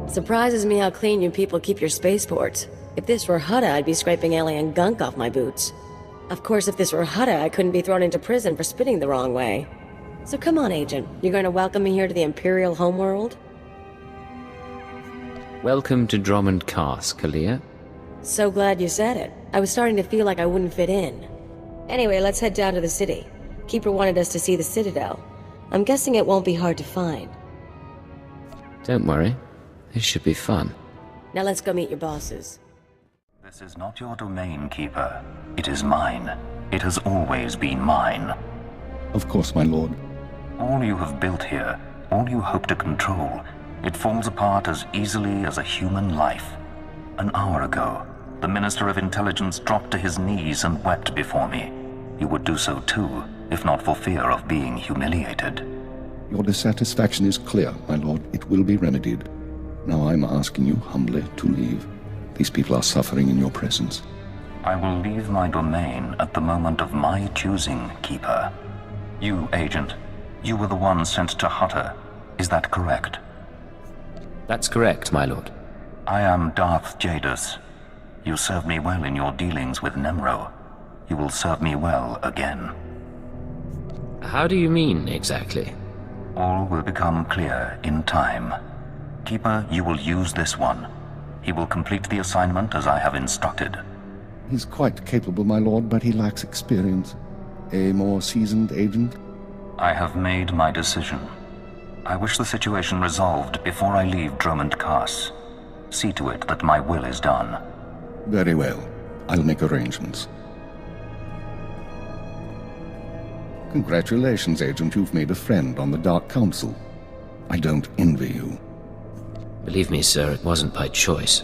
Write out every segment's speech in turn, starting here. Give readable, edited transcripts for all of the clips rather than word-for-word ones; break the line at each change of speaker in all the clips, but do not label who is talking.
Surprises me how clean you people keep your spaceports. If this were Hutta, I'd be scraping alien gunk off my boots. Of course, if this were Hutta, I couldn't be thrown into prison for spitting the wrong way. So come on, Agent. You're going to welcome me here to the Imperial homeworld?
Welcome to Dromund Kaas, Kalia.
So glad you said it. I was starting to feel like I wouldn't fit in. Anyway, let's head down to the city. Keeper wanted us to see the Citadel. I'm guessing it won't be hard to find.
Don't worry. This should be fun.
Now let's go meet your bosses.
This is not your domain, Keeper. It is mine. It has always been mine.
Of course, my lord.
All you have built here, all you hope to control, it falls apart as easily as a human life. An hour ago, the Minister of Intelligence dropped to his knees and wept before me. He would do so too, if not for fear of being humiliated.
Your dissatisfaction is clear, my lord. It will be remedied. Now I'm asking you humbly to leave. These people are suffering in your presence.
I will leave my domain at the moment of my choosing, Keeper. You, Agent, you were the one sent to Hutta. Is that correct?
That's correct, my lord.
I am Darth Jadus. You served me well in your dealings with Nemro. You will serve me well again.
How do you mean, exactly?
All will become clear in time. Keeper, you will use this one. He will complete the assignment as I have instructed.
He's quite capable, my lord, but he lacks experience. A more seasoned agent?
I have made my decision. I wish the situation resolved before I leave Dromund Kaas. See to it that my will is done.
Very well. I'll make arrangements. Congratulations, Agent. You've made a friend on the Dark Council. I don't envy you.
Believe me, sir, it wasn't by choice.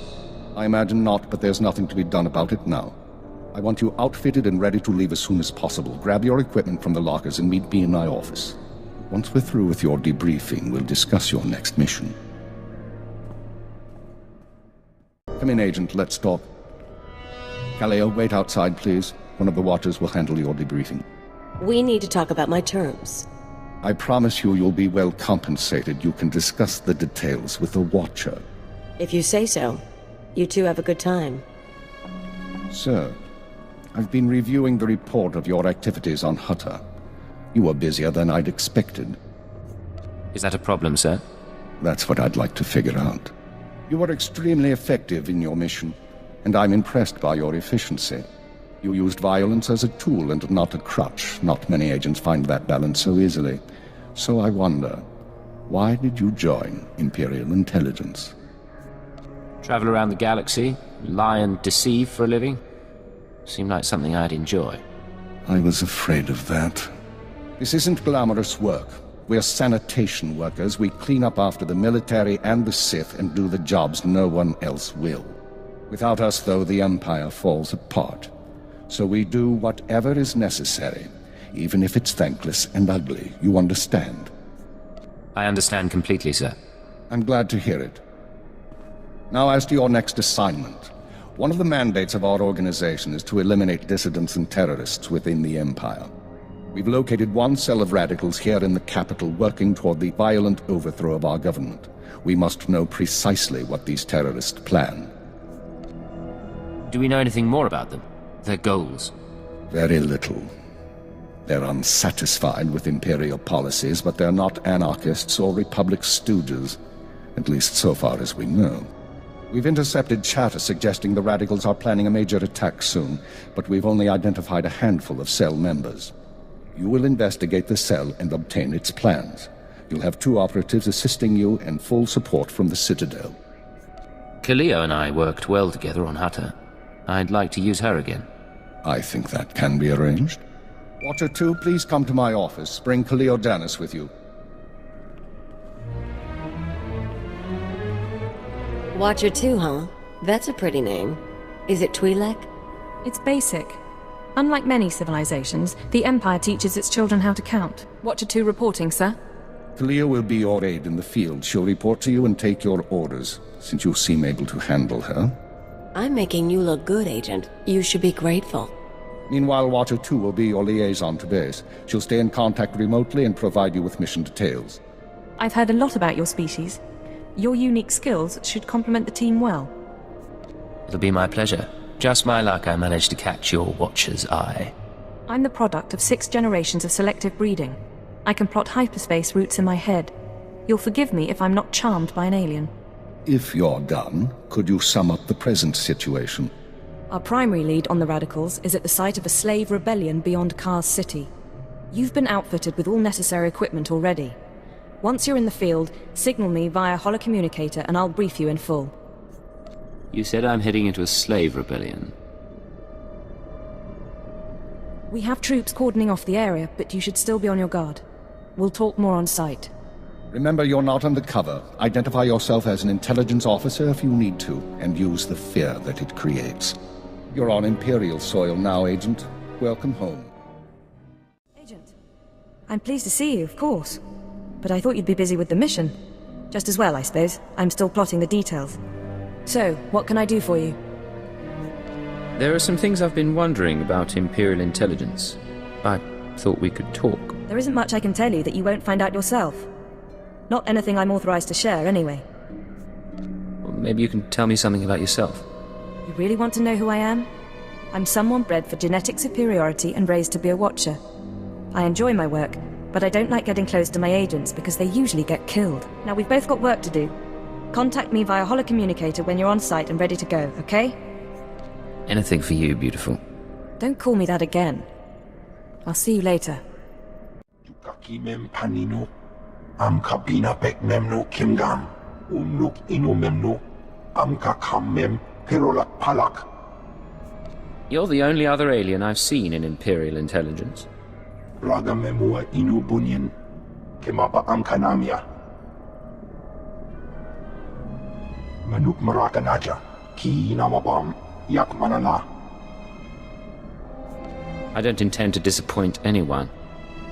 I imagine not, but there's nothing to be done about it now. I want you outfitted and ready to leave as soon as possible. Grab your equipment from the lockers and meet me in my office. Once we're through with your debriefing, we'll discuss your next mission. Come in, Agent. Let's talk. Kaleo, wait outside, please. One of the watchers will handle your debriefing.
We need to talk about my terms.
I promise you you'll be well compensated. You can discuss the details with the Watcher.
If you say so. You two have a good time.
Sir, I've been reviewing the report of your activities on Hutta. You were busier than I'd expected.
Is that a problem, sir?
That's what I'd like to figure out. You were extremely effective in your mission, and I'm impressed by your efficiency. You used violence as a tool and not a crutch. Not many agents find that balance so easily. So I wonder, why did you join Imperial Intelligence?
Travel around the galaxy, lie and deceive for a living? Seemed like something I'd enjoy.
I was afraid of that. This isn't glamorous work. We're sanitation workers. We clean up after the military and the Sith and do the jobs no one else will. Without us, though, the Empire falls apart. So we do whatever is necessary, even if it's thankless and ugly. You understand?
I understand completely, sir.
I'm glad to hear it. Now, as to your next assignment. One of the mandates of our organization is to eliminate dissidents and terrorists within the Empire. We've located one cell of radicals here in the capital working toward the violent overthrow of our government. We must know precisely what these terrorists plan.
Do we know anything more about them? Their goals?
Very little. They're unsatisfied with Imperial policies, but they're not anarchists or Republic stooges, at least so far as we know. We've intercepted chatter suggesting the radicals are planning a major attack soon, but we've only identified a handful of cell members. You will investigate the cell and obtain its plans. You'll have 2 operatives assisting you and full support from the Citadel.
Kaleo and I worked well together on Hutta. I'd like to use her again.
I think that can be arranged. Watcher 2, please come to my office. Bring Kaleo Danis with you.
Watcher 2, huh? That's a pretty name. Is it Twi'lek?
It's basic. Unlike many civilizations, the Empire teaches its children how to count. Watcher 2 reporting, sir.
Kaleo will be your aide in the field. She'll report to you and take your orders, since you seem able to handle her.
I'm making you look good, Agent. You should be grateful.
Meanwhile, Watcher 2 will be your liaison to base. She'll stay in contact remotely and provide you with mission details.
I've heard a lot about your species. Your unique skills should complement the team well.
It'll be my pleasure. Just my luck I managed to catch your Watcher's eye.
I'm the product of 6 generations of selective breeding. I can plot hyperspace routes in my head. You'll forgive me if I'm not charmed by an alien.
If you're done, could you sum up the present situation?
Our primary lead on the Radicals is at the site of a slave rebellion beyond Kaas City. You've been outfitted with all necessary equipment already. Once you're in the field, signal me via holocommunicator and I'll brief you in full.
You said I'm heading into a slave rebellion.
We have troops cordoning off the area, but you should still be on your guard. We'll talk more on site.
Remember, you're not undercover. Identify yourself as an intelligence officer if you need to, and use the fear that it creates. You're on Imperial soil now, Agent. Welcome home.
Agent, I'm pleased to see you, of course. But I thought you'd be busy with the mission. Just as well, I suppose. I'm still plotting the details. So, what can I do for you?
There are some things I've been wondering about Imperial Intelligence. I thought we could talk.
There isn't much I can tell you that you won't find out yourself. Not anything I'm authorized to share, anyway.
Well, maybe you can tell me something about yourself.
You really want to know who I am? I'm someone bred for genetic superiority and raised to be a Watcher. I enjoy my work, but I don't like getting close to my agents because they usually get killed. Now, we've both got work to do. Contact me via holocommunicator when you're on site and ready to go, okay?
Anything for you, beautiful.
Don't call me that again. I'll see you later.
Am kabina pek memno kimgam, unuk inu memno, am kakam mem perolak palak.
You're the only other alien I've seen in Imperial Intelligence.
Raga memua inu bunyan, kemapa am kanamia. Manuk marakanaja, ki namabam, yak manala.
I don't intend to disappoint anyone.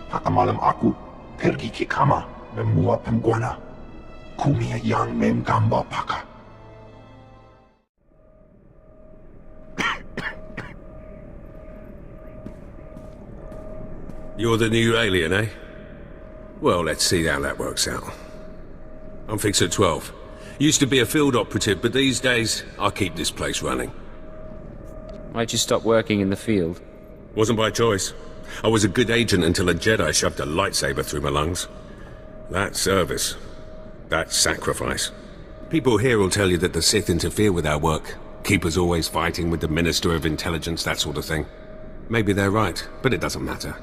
Pakamalam aku, pergi ke kama. Memua pemguana, kumia yang mem gamba paka.
You're the new alien, eh? Well, let's see how that works out. I'm Fixer 12. Used to be a field operative, but these days, I keep this place running.
Why'd you stop working in the field?
Wasn't by choice. I was a good agent until a Jedi shoved a lightsaber through my lungs. That's service. That's sacrifice. People here will tell you that the Sith interfere with our work. Keep us always fighting with the Minister of Intelligence, that sort of thing. Maybe they're right, but it doesn't matter.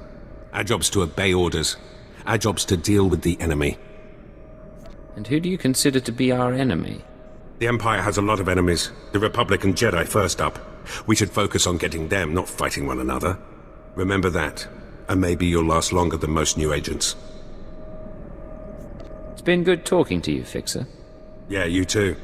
Our job's to obey orders. Our job's to deal with the enemy.
And who do you consider to be our enemy?
The Empire has a lot of enemies. The Republic and Jedi first up. We should focus on getting them, not fighting one another. Remember that, and maybe you'll last longer than most new agents.
It's been good talking to you, Fixer.
Yeah, you too.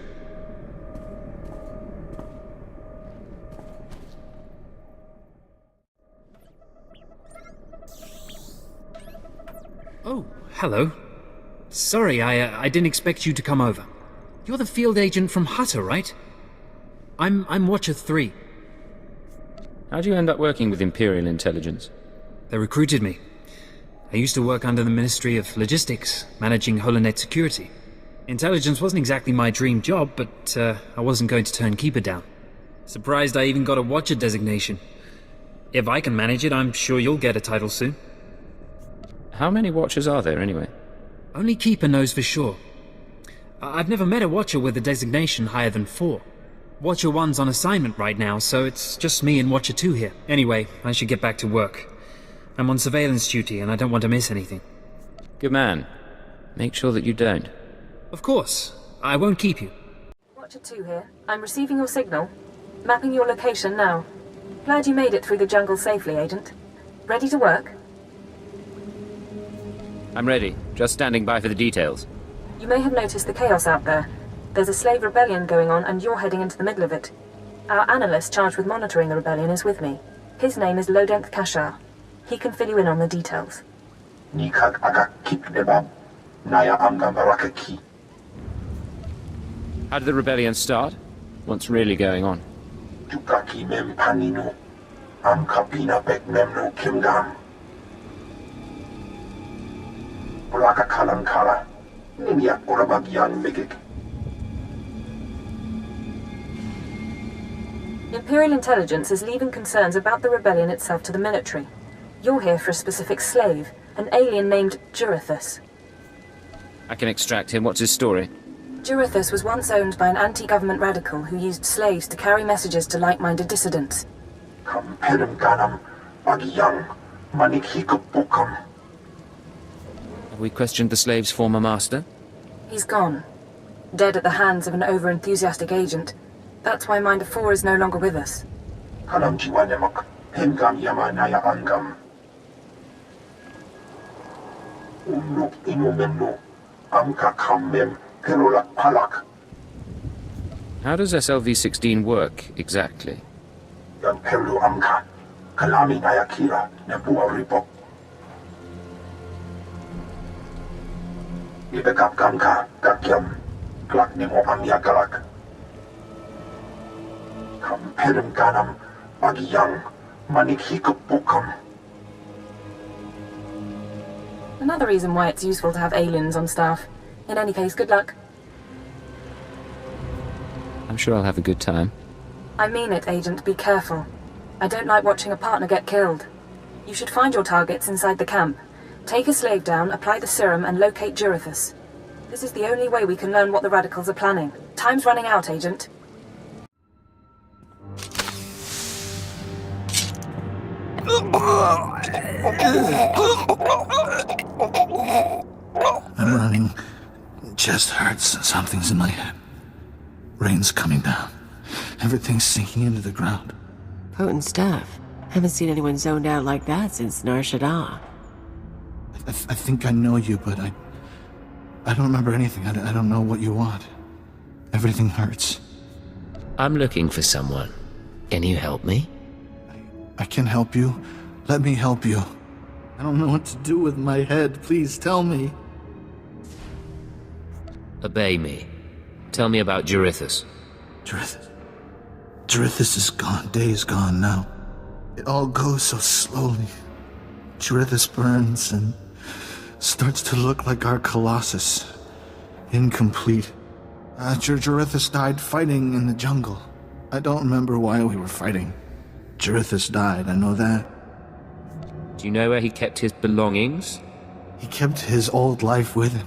Oh, hello. Sorry, I didn't expect you to come over. You're the field agent from Hutter, right? I'm Watcher 3.
How'd you end up working with Imperial Intelligence?
They recruited me. I used to work under the Ministry of Logistics, managing Holonet security. Intelligence wasn't exactly my dream job, but I wasn't going to turn Keeper down. Surprised I even got a Watcher designation. If I can manage it, I'm sure you'll get a title soon.
How many Watchers are there, anyway?
Only Keeper knows for sure. I've never met a Watcher with a designation higher than 4. Watcher 1's on assignment right now, so it's just me and Watcher 2 here. Anyway, I should get back to work. I'm on surveillance duty and I don't want to miss anything.
Good man. Make sure that you don't.
Of course. I won't keep you.
Watcher 2 here. I'm receiving your signal. Mapping your location now. Glad you made it through the jungle safely, Agent. Ready to work?
I'm ready. Just standing by for the details.
You may have noticed the chaos out there. There's a slave rebellion going on and you're heading into the middle of it. Our analyst charged with monitoring the rebellion is with me. His name is Dromund Kaas. He can fill you in on the details.
Nikak agak kip debab, naya amgam barakaki.
How did the rebellion start? What's really going on?
Tukaki mem panino, am kapina pek memno kimgam. Braka kalankala, nimiak orabagian megik,
Imperial Intelligence is leaving concerns about the rebellion itself to the military. You're here for a specific slave, an alien named Jurithus.
I can extract him. What's his story?
Jurithus was once owned by an anti-government radical who used slaves to carry messages to like-minded dissidents.
Have
Have we questioned the slave's former master?
He's gone. Dead at the hands of an over-enthusiastic agent. That's why Minder 4 is no longer with us.
How does SLV-16 work, exactly?
Another reason why it's useful to have aliens on staff. In any case, good luck.
I'm sure I'll have a good time.
I mean it, Agent. Be careful. I don't like watching a partner get killed. You should find your targets inside the camp. Take a slave down, apply the serum, and locate Jurithus. This is the only way we can learn what the radicals are planning. Time's running out, Agent.
I'm running. Chest hurts and something's in my head. Rain's coming down. Everything's sinking into the ground.
Potent stuff. Haven't seen anyone zoned out like that since Nar Shaddaa.
I think I know you, but I don't remember anything. I don't know what you want. Everything hurts.
I'm looking for someone. Can you help me?
I can help you. Let me help you. I don't know what to do with my head. Please tell me.
Obey me. Tell me about Jurithus.
Jurithus is gone. Days gone now. It all goes so slowly. Jurithus burns and starts to look like our Colossus. Incomplete. Jurithus died fighting in the jungle. I don't remember why we were fighting. Jurithus died, I know that.
Do you know where he kept his belongings?
He kept his old life with him.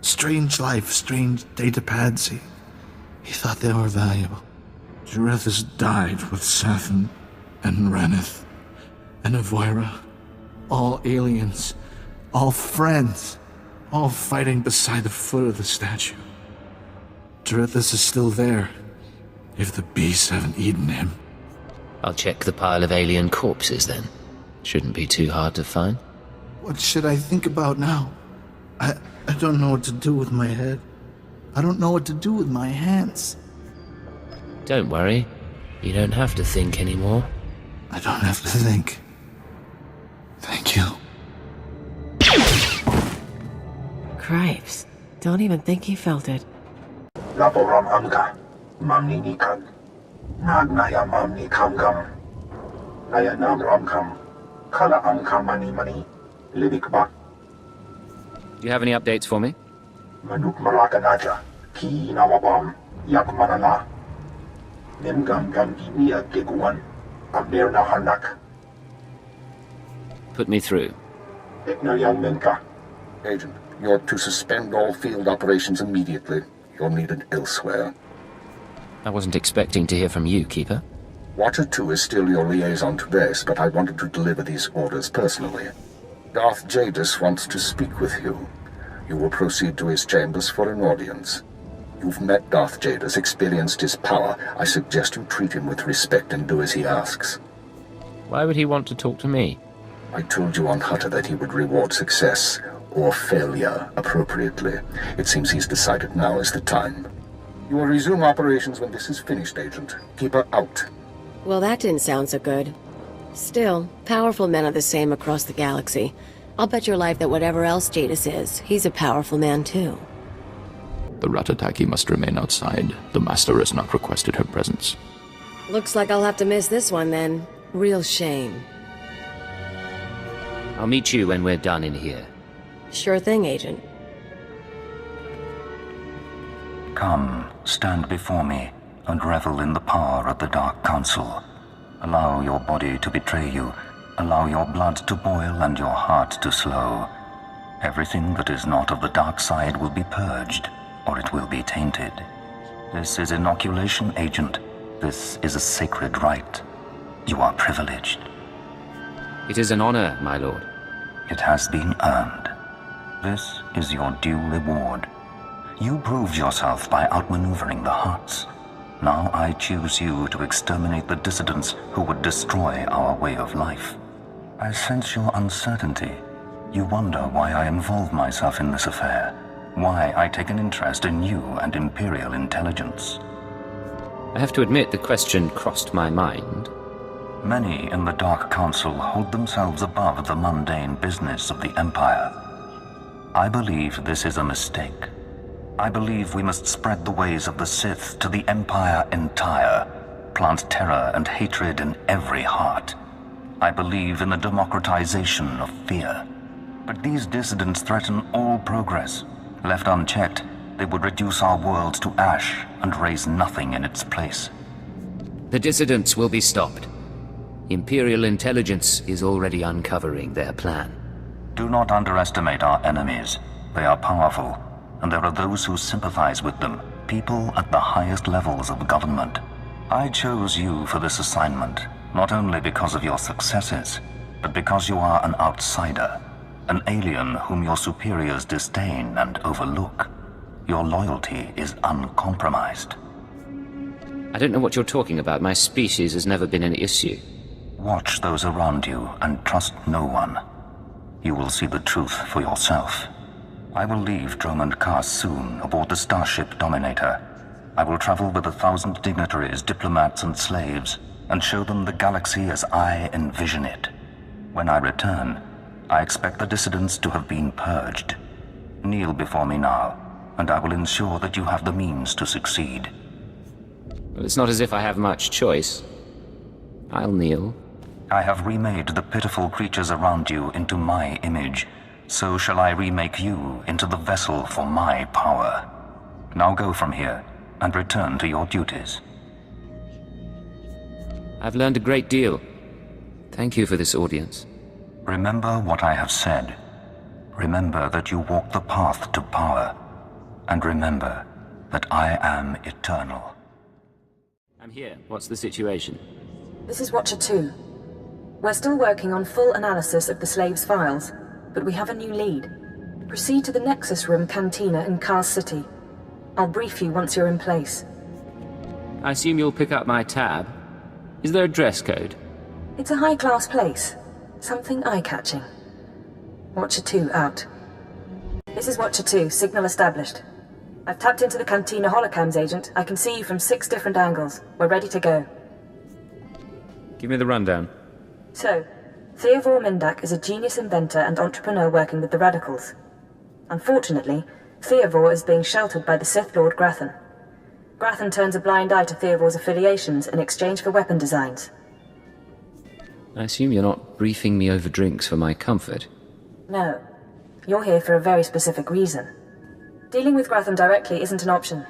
Strange life, strange datapads. He thought they were valuable. Jurithus died with Sathan and Reneth and Avoira. All aliens. All friends. All fighting beside the foot of the statue. Jurithus is still there. If the beasts haven't eaten him.
I'll check the pile of alien corpses then. Shouldn't be too hard to find.
What should I think about now? I don't know what to do with my head. I don't know what to do with my hands.
Don't worry. You don't have to think anymore.
I don't have to think. Thank you.
Cripes. Don't even think he felt it.
Laboram amka, mamni nikan. Nagnaya mamni kamgam. Naya nam ramkam. Kala amka mani. Libikba.
Do you have any updates for me?
Manuk marakanaja. Ki nawabam. Yak manala. Nemgam gimia geguan. Abner na hanak.
Put me through.
Eknayan menka.
Agent, you're to suspend all field operations immediately. You're needed elsewhere.
I wasn't expecting to hear from you, Keeper.
Watcher 2 is still your liaison to base, but I wanted to deliver these orders personally. Darth Jadis wants to speak with you. You will proceed to his chambers for an audience. You've met Darth Jadis, experienced his power. I suggest you treat him with respect and do as he asks.
Why would he want to talk to me?
I told you on Hutta that he would reward success, or failure, appropriately. It seems he's decided now is the time. You will resume operations when this is finished, Agent. Keeper out.
Well, that didn't sound so good. Still, powerful men are the same across the galaxy. I'll bet your life that whatever else Jadis is, he's a powerful man too.
The Ratataki must remain outside. The Master has not requested her presence.
Looks like I'll have to miss this one then. Real shame.
I'll meet you when we're done in here.
Sure thing, Agent.
Come, stand before me. and revel in the power of the Dark Council. Allow your body to betray you. Allow your blood to boil and your heart to slow. Everything that is not of the dark side will be purged, or it will be tainted. This is inoculation, Agent. This is a sacred rite. You are privileged.
It is an honor, my lord.
It has been earned. This is your due reward. You proved yourself by outmaneuvering the Huts. Now I choose you to exterminate the dissidents who would destroy our way of life. I sense your uncertainty. You wonder why I involve myself in this affair, why I take an interest in you and Imperial Intelligence.
I have to admit the question crossed my mind.
Many in the Dark Council hold themselves above the mundane business of the Empire. I believe this is a mistake. I believe we must spread the ways of the Sith to the Empire entire, plant terror and hatred in every heart. I believe in the democratization of fear. But these dissidents threaten all progress. Left unchecked, they would reduce our world to ash and raise nothing in its place.
The dissidents will be stopped. Imperial Intelligence is already uncovering their plan.
Do not underestimate our enemies. They are powerful, and there are those who sympathize with them, people at the highest levels of government. I chose you for this assignment, not only because of your successes, but because you are an outsider, an alien whom your superiors disdain and overlook. Your loyalty is uncompromised.
I don't know what you're talking about. My species has never been an issue.
Watch those around you and trust no one. You will see the truth for yourself. I will leave Dromund Kaas soon aboard the starship Dominator. I will travel with 1,000 dignitaries, diplomats, and slaves, and show them the galaxy as I envision it. When I return, I expect the dissidents to have been purged. Kneel before me now, and I will ensure that you have the means to succeed.
Well, it's not as if I have much choice. I'll kneel.
I have remade the pitiful creatures around you into my image. So shall I remake you into the vessel for my power. Now go from here, and return to your duties.
I've learned a great deal. Thank you for this audience.
Remember what I have said. Remember that you walk the path to power. And remember that I am eternal.
I'm here. What's the situation?
This is Watcher 2. We're still working on full analysis of the slaves' files, but we have a new lead. Proceed to the Nexus Room Cantina in Kaas City. I'll brief you once you're in place.
I assume you'll pick up my tab. Is there a dress code?
It's a high-class place. Something eye-catching. Watcher 2 out. This is Watcher 2, signal established. I've tapped into the Cantina holocams, Agent. I can see you from 6 different angles. We're ready to go.
Give me the rundown.
So, Theovor Mindak is a genius inventor and entrepreneur working with the Radicals. Unfortunately, Theovor is being sheltered by the Sith Lord Grathan. Grathan turns a blind eye to Theovor's affiliations in exchange for weapon designs.
I assume you're not briefing me over drinks for my comfort.
No. You're here for a very specific reason. Dealing with Grathan directly isn't an option.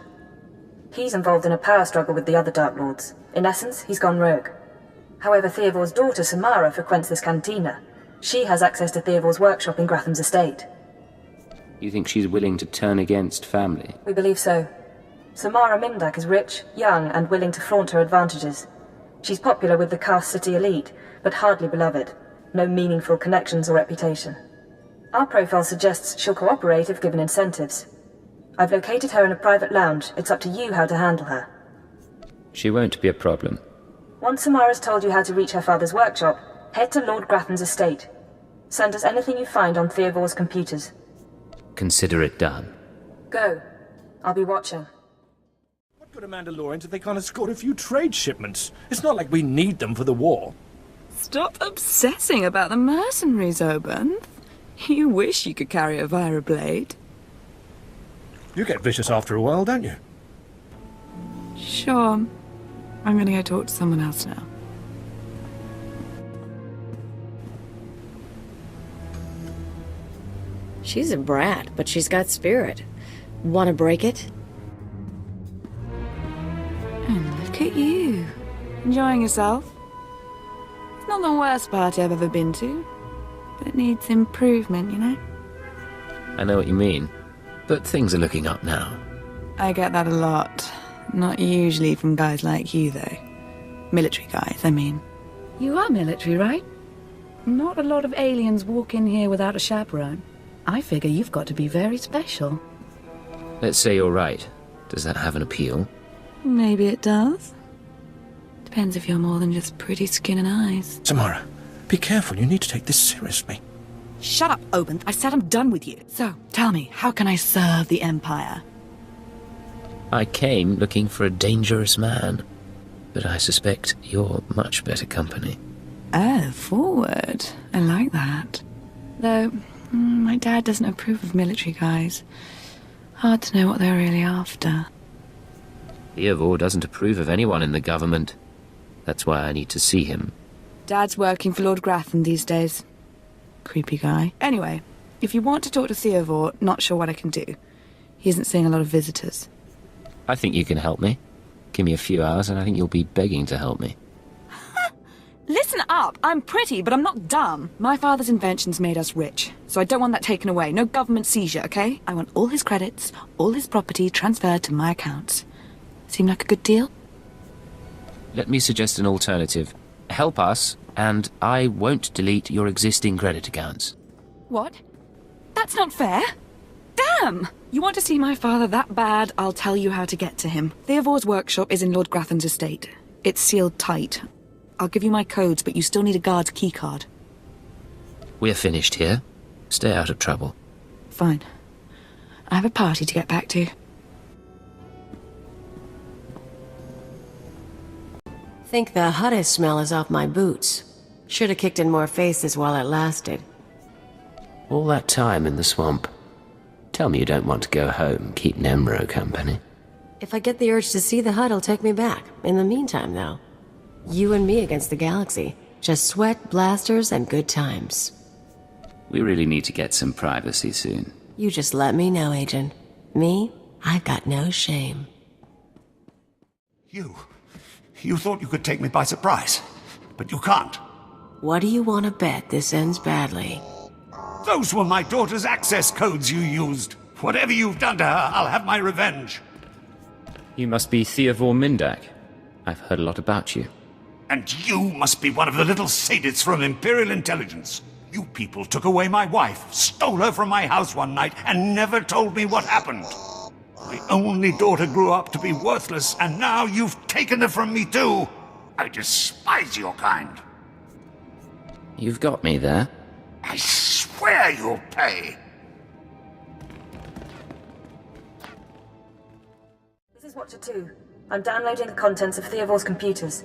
He's involved in a power struggle with the other Dark Lords. In essence, he's gone rogue. However, Theovor's daughter, Samara, frequents this cantina. She has access to Theovor's workshop in Grathan's estate.
You think she's willing to turn against family?
We believe so. Samara Mindak is rich, young, and willing to flaunt her advantages. She's popular with the Kaas City elite, but hardly beloved. No meaningful connections or reputation. Our profile suggests she'll cooperate if given incentives. I've located her in a private lounge. It's up to you how to handle her.
She won't be a problem.
Once Samara's told you how to reach her father's workshop, head to Lord Grathan's estate. Send us anything you find on Theovor's computers.
Consider it done.
Go. I'll be watching.
What good are Mandalorians if they can't escort a few trade shipments? It's not like we need them for the war.
Stop obsessing about the mercenaries, Oban. You wish you could carry a Vira blade.
You get vicious after a while, don't you?
Sure. I'm gonna go talk to someone else now.
She's a brat, but she's got spirit. Want to break it?
And look at you. Enjoying yourself? It's not the worst party I've ever been to, but it needs improvement, you know?
I know what you mean, but things are looking up now.
I get that a lot. Not usually from guys like you, though. Military guys, I mean.
You are military, right? Not a lot of aliens walk in here without a chaperone. I figure you've got to be very special.
Let's say you're right. Does that have an appeal?
Maybe it does. Depends if you're more than just pretty skin and eyes.
Samara, be careful. You need to take this seriously.
Shut up, Oben. I said I'm done with you. So, tell me, how can I serve the Empire?
I came looking for a dangerous man, but I suspect you're much better company.
Oh, forward. I like that. Though, my dad doesn't approve of military guys. Hard to know what they're really after.
SWTOR doesn't approve of anyone in the government. That's why I need to see him.
Dad's working for Lord Grathan these days. Creepy guy. Anyway, if you want to talk to SWTOR, not sure what I can do. He isn't seeing a lot of visitors.
I think you can help me. Give me a few hours and I think you'll be begging to help me.
Listen up! I'm pretty, but I'm not dumb. My father's inventions made us rich, so I don't want that taken away. No government seizure, okay? I want all his credits, all his property transferred to my accounts. Seem like a good deal?
Let me suggest an alternative. Help us, and I won't delete your existing credit accounts.
What? That's not fair! Damn! You want to see my father that bad, I'll tell you how to get to him. SWTOR's workshop is in Lord Grathan's estate. It's sealed tight. I'll give you my codes, but you still need a guard's keycard.
We're finished here. Stay out of trouble.
Fine. I have a party to get back to.
Think the hottest smell is off my boots. Should have kicked in more faces while it lasted.
All that time in the swamp. Tell me you don't want to go home, keep Nemro company.
If I get the urge to see the hut, it'll take me back. In the meantime, though, you and me against the galaxy. Just sweat, blasters, and good times.
We really need to get some privacy soon.
You just let me know, Agent. Me? I've got no shame.
You thought you could take me by surprise, but you can't.
What do you want to bet this ends badly?
Those were my daughter's access codes you used. Whatever you've done to her, I'll have my revenge.
You must be SWTOR Mindak. I've heard a lot about you.
And you must be one of the little sadists from Imperial Intelligence. You people took away my wife, stole her from my house one night, and never told me what happened. My only daughter grew up to be worthless, and now you've taken her from me too. I despise your kind.
You've got me there.
I swear you'll pay.
This is Watcher 2. I'm downloading the contents of SWTOR's computers.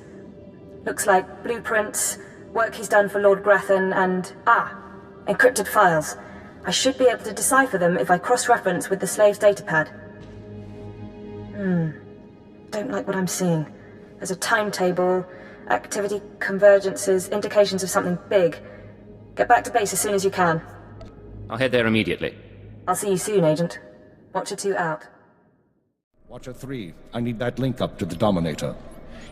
Looks like blueprints, work he's done for Lord Grathan, and... encrypted files. I should be able to decipher them if I cross-reference with the slave's datapad. Don't like what I'm seeing. There's a timetable, activity convergences, indications of something big. Get back to base as soon as you can.
I'll head there immediately.
I'll see you soon, Agent. Watcher 2 out.
Watcher 3, I need that link up to the Dominator.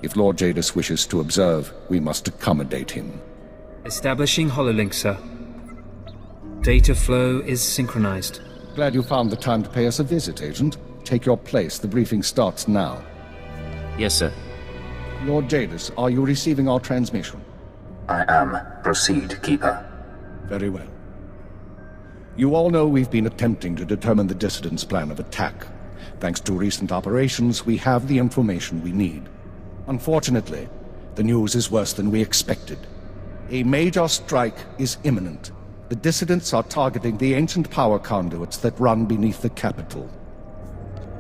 If Lord Jadis wishes to observe, we must accommodate him.
Establishing hololink, sir. Data flow is synchronized.
Glad you found the time to pay us a visit, Agent. Take your place. The briefing starts now.
Yes, sir.
Lord Jadis, are you receiving our transmission?
I am. Proceed, Keeper.
Very well. You all know we've been attempting to determine the dissidents' plan of attack. Thanks to recent operations, we have the information we need. Unfortunately, the news is worse than we expected. A major strike is imminent. The dissidents are targeting the ancient power conduits that run beneath the capital.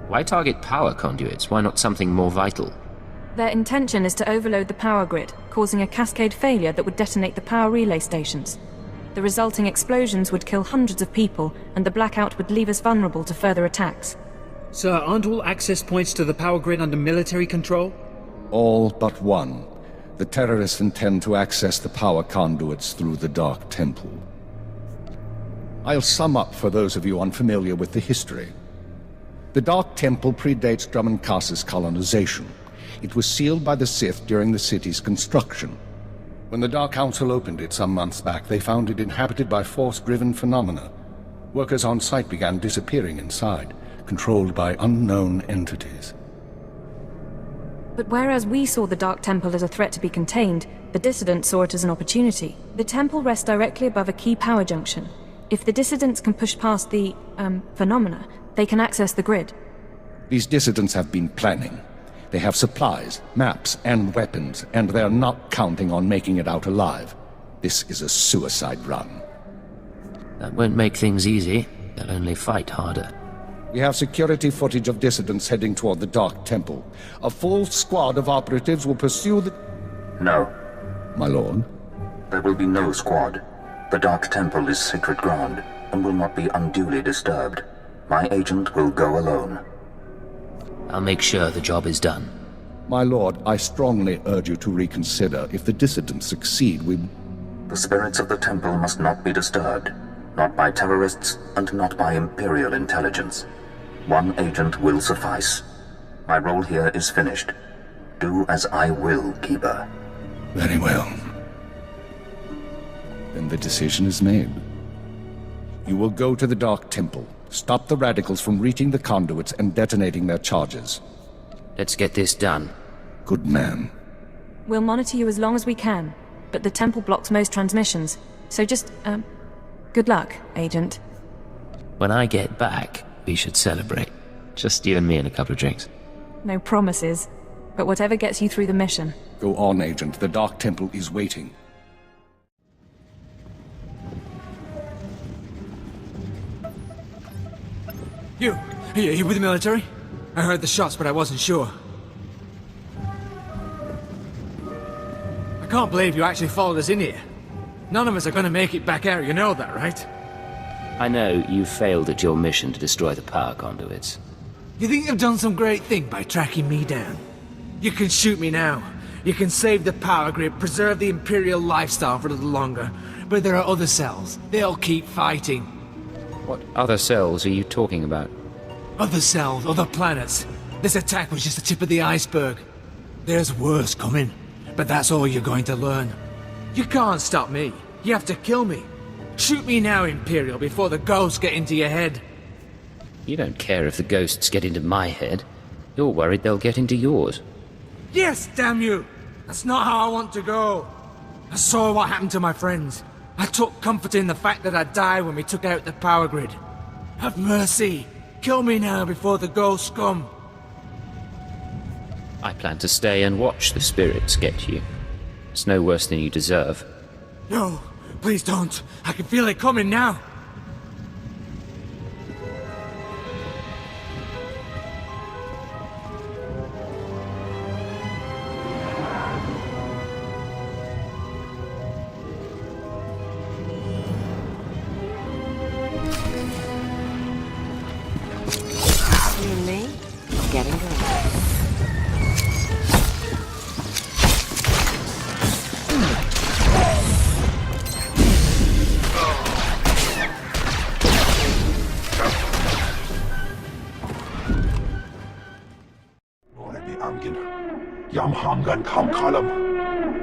Why target power conduits? Why not something more vital?
Their intention is to overload the power grid, causing a cascade failure that would detonate the power relay stations. The resulting explosions would kill hundreds of people, and the blackout would leave us vulnerable to further attacks.
Sir, aren't all access points to the power grid under military control?
All but one. The terrorists intend to access the power conduits through the Dark Temple. I'll sum up for those of you unfamiliar with the history. The Dark Temple predates Dromund Kaas's colonization. It was sealed by the Sith during the city's construction. When the Dark Council opened it some months back, they found it inhabited by force-driven phenomena. Workers on site began disappearing inside, controlled by unknown entities.
But whereas we saw the Dark Temple as a threat to be contained, the dissidents saw it as an opportunity. The temple rests directly above a key power junction. If the dissidents can push past the, phenomena, they can access the grid.
These dissidents have been planning. They have supplies, maps, and weapons, and they're not counting on making it out alive. This is a suicide run.
That won't make things easy. They'll only fight harder.
We have security footage of dissidents heading toward the Dark Temple. A full squad of operatives will pursue the...
No.
My lord?
There will be no squad. The Dark Temple is sacred ground, and will not be unduly disturbed. My agent will go alone.
I'll make sure the job is done.
My lord, I strongly urge you to reconsider. If the dissidents succeed, we...
The spirits of the temple must not be disturbed. Not by terrorists, and not by Imperial Intelligence. One agent will suffice. My role here is finished. Do as I will, Keeper.
Very well. Then the decision is made. You will go to the Dark Temple, stop the radicals from reaching the conduits and detonating their charges.
Let's get this done.
Good man.
We'll monitor you as long as we can, but the temple blocks most transmissions, so just, good luck, Agent.
When I get back, we should celebrate. Just you and me and a couple of drinks.
No promises, but whatever gets you through the mission.
Go on, Agent. The Dark Temple is waiting.
You with the military? I heard the shots, but I wasn't sure. I can't believe you actually followed us in here. None of us are gonna make it back out, you know that, right?
I know you failed at your mission to destroy the power conduits.
You think you've done some great thing by tracking me down? You can shoot me now. You can save the power grid, preserve the Imperial lifestyle for a little longer. But there are other cells. They'll keep fighting.
What other cells are you talking about?
Other cells, other planets. This attack was just the tip of the iceberg. There's worse coming, but that's all you're going to learn. You can't stop me. You have to kill me. Shoot me now, Imperial, before the ghosts get into your head.
You don't care if the ghosts get into my head. You're worried they'll get into yours.
Yes, damn you! That's not how I want to go. I saw what happened to my friends. I took comfort in the fact that I died when we took out the power grid. Have mercy. Kill me now before the ghosts come.
I plan to stay and watch the spirits get you. It's no worse than you deserve.
No, please don't. I can feel it coming now.
You and me, getting going.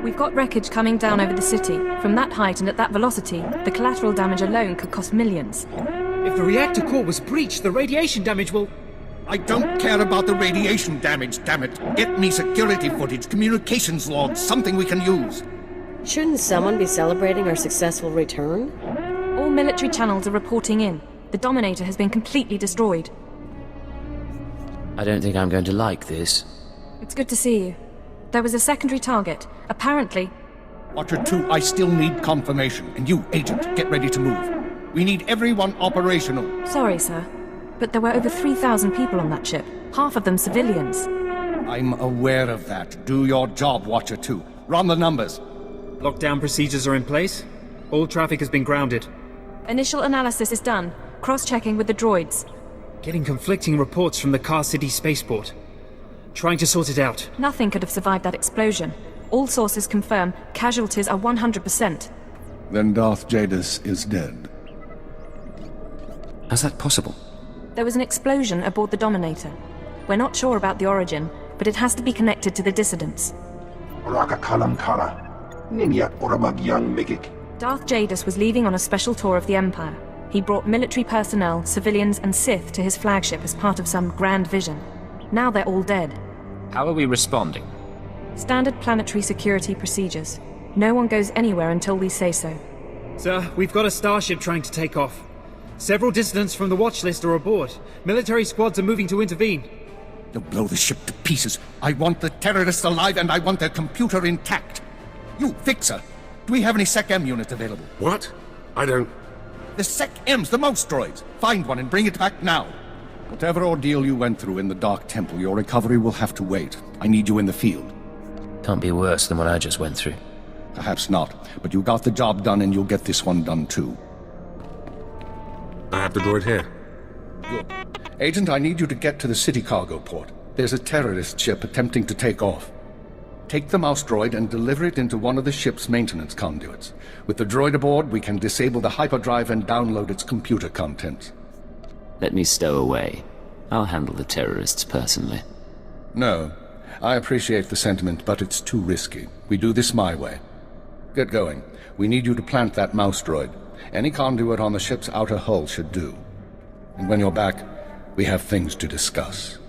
We've got wreckage coming down over the city. From that height and at that velocity, the collateral damage alone could cost millions.
If the reactor core was breached, the radiation damage will...
I don't care about the radiation damage, damn it. Get me security footage, communications logs, something we can use.
Shouldn't someone be celebrating our successful return?
All military channels are reporting in. The Dominator has been completely destroyed.
I don't think I'm going to like this.
It's good to see you. There was a secondary target. Apparently...
Watcher 2, I still need confirmation. And you, Agent, get ready to move. We need everyone operational.
Sorry, sir. But there were over 3,000 people on that ship. Half of them civilians.
I'm aware of that. Do your job, Watcher 2. Run the numbers.
Lockdown procedures are in place. All traffic has been grounded.
Initial analysis is done. Cross-checking with the droids.
Getting conflicting reports from the Kaas City spaceport. Trying to sort it out.
Nothing could have survived that explosion. All sources confirm casualties are 100%.
Then Darth Jadis is dead.
How's that possible?
There was an explosion aboard the Dominator. We're not sure about the origin, but it has to be connected to the dissidents. Darth Jadis was leaving on a special tour of the Empire. He brought military personnel, civilians, and Sith to his flagship as part of some grand vision. Now they're all dead.
How are we responding?
Standard planetary security procedures. No one goes anywhere until we say so.
Sir, we've got a starship trying to take off. Several dissidents from the watch list are aboard. Military squads are moving to intervene.
You'll blow the ship to pieces. I want the terrorists alive and I want their computer intact. You, Fixer, do we have any Sec-M units available?
What? I don't...
The Sec-Ms, the mouse droids. Find one and bring it back now. Whatever ordeal you went through in the Dark Temple, your recovery will have to wait. I need you in the field.
Can't be worse than what I just went through.
Perhaps not, but you got the job done and you'll get this one done too.
I have the droid here.
Good. Agent, I need you to get to the city cargo port. There's a terrorist ship attempting to take off. Take the mouse droid and deliver it into one of the ship's maintenance conduits. With the droid aboard, we can disable the hyperdrive and download its computer contents.
Let me stow away. I'll handle the terrorists personally.
No. I appreciate the sentiment, but it's too risky. We do this my way. Get going. We need you to plant that mouse droid. Any conduit on the ship's outer hull should do. And when you're back, we have things to discuss.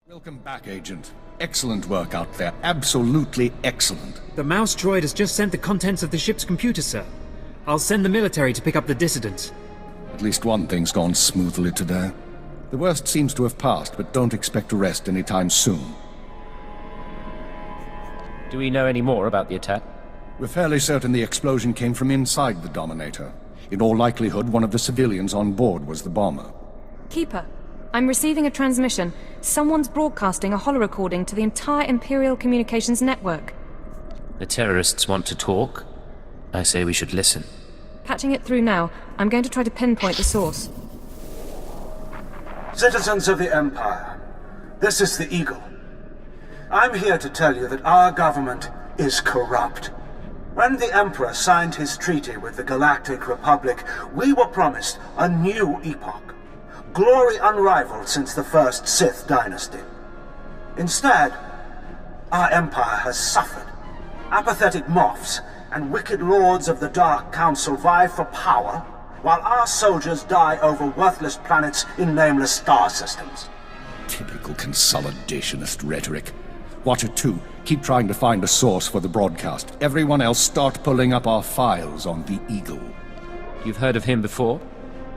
Welcome back, Agent. Excellent work out there. Absolutely excellent.
The mouse droid has just sent the contents of the ship's computer, sir. I'll send the military to pick up the dissidents.
At least one thing's gone smoothly today. The worst seems to have passed, but don't expect to rest anytime soon.
Do we know any more about the attack?
We're fairly certain the explosion came from inside the Dominator. In all likelihood, one of the civilians on board was the bomber.
Keeper, I'm receiving a transmission. Someone's broadcasting a holo-recording to the entire Imperial Communications network.
The terrorists want to talk? I say we should listen.
Patching it through now. I'm going to try to pinpoint the source.
Citizens of the Empire, this is the Eagle. I'm here to tell you that our government is corrupt. When the Emperor signed his treaty with the Galactic Republic, we were promised a new epoch. Glory unrivaled since the first Sith dynasty. Instead, our empire has suffered. Apathetic moffs and wicked lords of the Dark Council vie for power, while our soldiers die over worthless planets in nameless star systems.
Typical consolidationist rhetoric. Watcher 2, keep trying to find a source for the broadcast. Everyone else start pulling up our files on the Eagle.
You've heard of him before?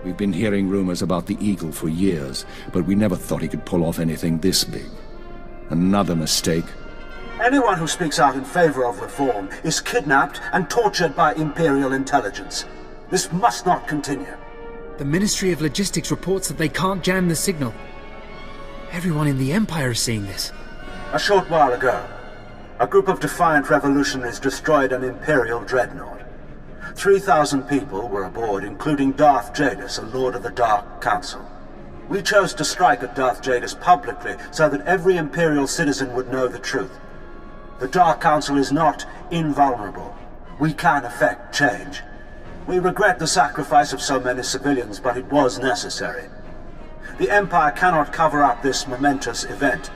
We've been hearing rumors about the Eagle for years, but we never thought he could pull off anything this big. Another mistake.
Anyone who speaks out in favor of reform is kidnapped and tortured by Imperial Intelligence. This must not continue.
The Ministry of Logistics reports that they can't jam the signal. Everyone in the Empire is seeing this.
A short while ago, a group of defiant revolutionaries destroyed an Imperial dreadnought. 3,000 people were aboard, including Darth Jadis, a Lord of the Dark Council. We chose to strike at Darth Jadis publicly so that every Imperial citizen would know the truth. The Dark Council is not invulnerable. We can effect change. We regret the sacrifice of so many civilians, but it was necessary. The Empire cannot cover up this momentous event.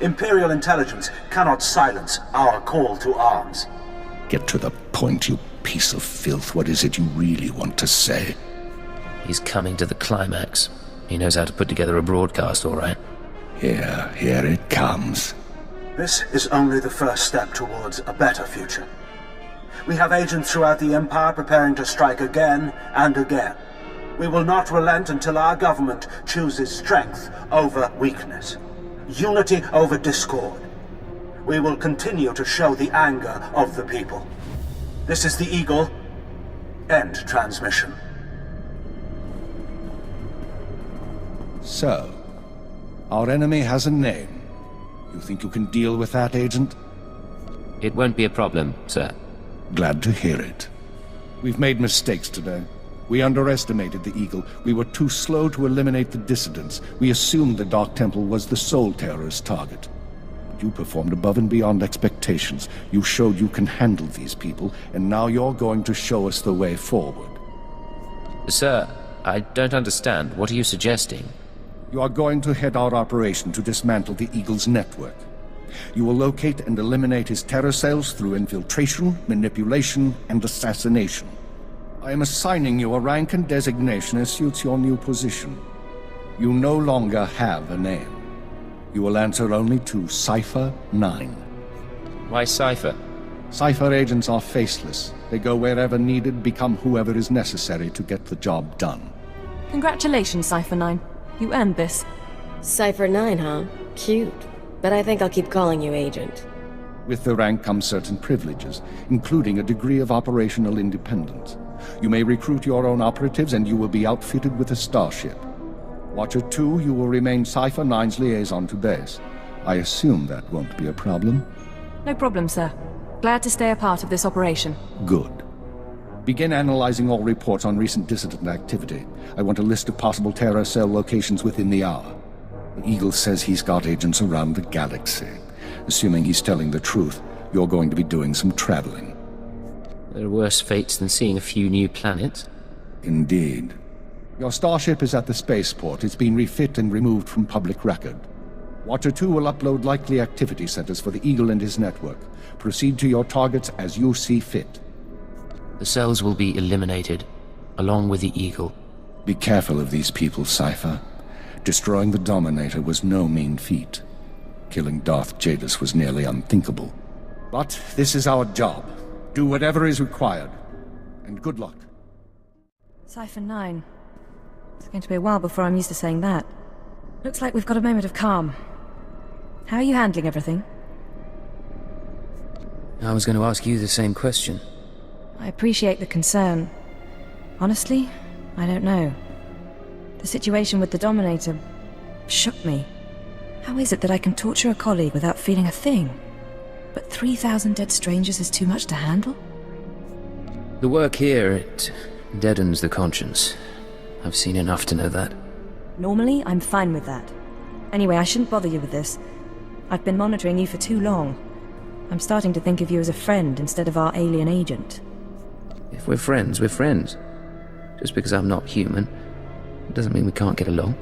Imperial Intelligence cannot silence our call to arms.
Get to the point, you piece of filth. What is it you really want to say?
He's coming to the climax. He knows how to put together a broadcast, all right.
Here it comes.
This is only the first step towards a better future. We have agents throughout the Empire preparing to strike again and again. We will not relent until our government chooses strength over weakness, unity over discord. We will continue to show the anger of the people. This is the Eagle. End transmission.
So, our enemy has a name. You think you can deal with that, Agent?
It won't be a problem, sir.
Glad to hear it. We've made mistakes today. We underestimated the Eagle. We were too slow to eliminate the dissidents. We assumed the Dark Temple was the sole terrorist target. But you performed above and beyond expectations. You showed you can handle these people, and now you're going to show us the way forward.
Sir, I don't understand. What are you suggesting?
You are going to head our operation to dismantle the Eagle's network. You will locate and eliminate his terror cells through infiltration, manipulation, and assassination. I am assigning you a rank and designation as suits your new position. You no longer have a name. You will answer only to Cypher 9.
Why Cypher?
Cypher agents are faceless. They go wherever needed, become whoever is necessary to get the job done.
Congratulations, Cypher 9. You earned this.
Cypher 9, huh? Cute. But I think I'll keep calling you Agent.
With the rank comes certain privileges, including a degree of operational independence. You may recruit your own operatives, and you will be outfitted with a starship. Watcher 2, you will remain Cypher 9's liaison to base. I assume that won't be a problem?
No problem, sir. Glad to stay a part of this operation.
Good. Begin analyzing all reports on recent dissident activity. I want a list of possible terror cell locations within the hour. The Eagle says he's got agents around the galaxy. Assuming he's telling the truth, you're going to be doing some traveling.
There are worse fates than seeing a few new planets.
Indeed. Your starship is at the spaceport. It's been refit and removed from public record. Watcher 2 will upload likely activity centers for the Eagle and his network. Proceed to your targets as you see fit.
The cells will be eliminated, along with the Eagle.
Be careful of these people, Cypher. Destroying the Dominator was no mean feat. Killing Darth Jadus was nearly unthinkable. But this is our job. Do whatever is required. And good luck.
Cypher 9. It's going to be a while before I'm used to saying that. Looks like we've got a moment of calm. How are you handling everything?
I was going to ask you the same question.
I appreciate the concern. Honestly, I don't know. The situation with the Dominator shook me. How is it that I can torture a colleague without feeling a thing? But 3,000 dead strangers is too much to handle?
The work here, it deadens the conscience. I've seen enough to know that.
Normally, I'm fine with that. Anyway, I shouldn't bother you with this. I've been monitoring you for too long. I'm starting to think of you as a friend instead of our alien agent.
If we're friends, we're friends. Just because I'm not human, doesn't mean we can't get along.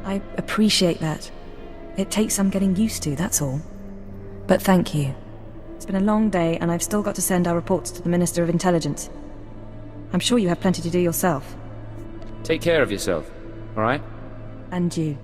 I appreciate that. It takes some getting used to, that's all. But thank you. It's been a long day, and I've still got to send our reports to the Minister of Intelligence. I'm sure you have plenty to do yourself.
Take care of yourself, all right?
And you.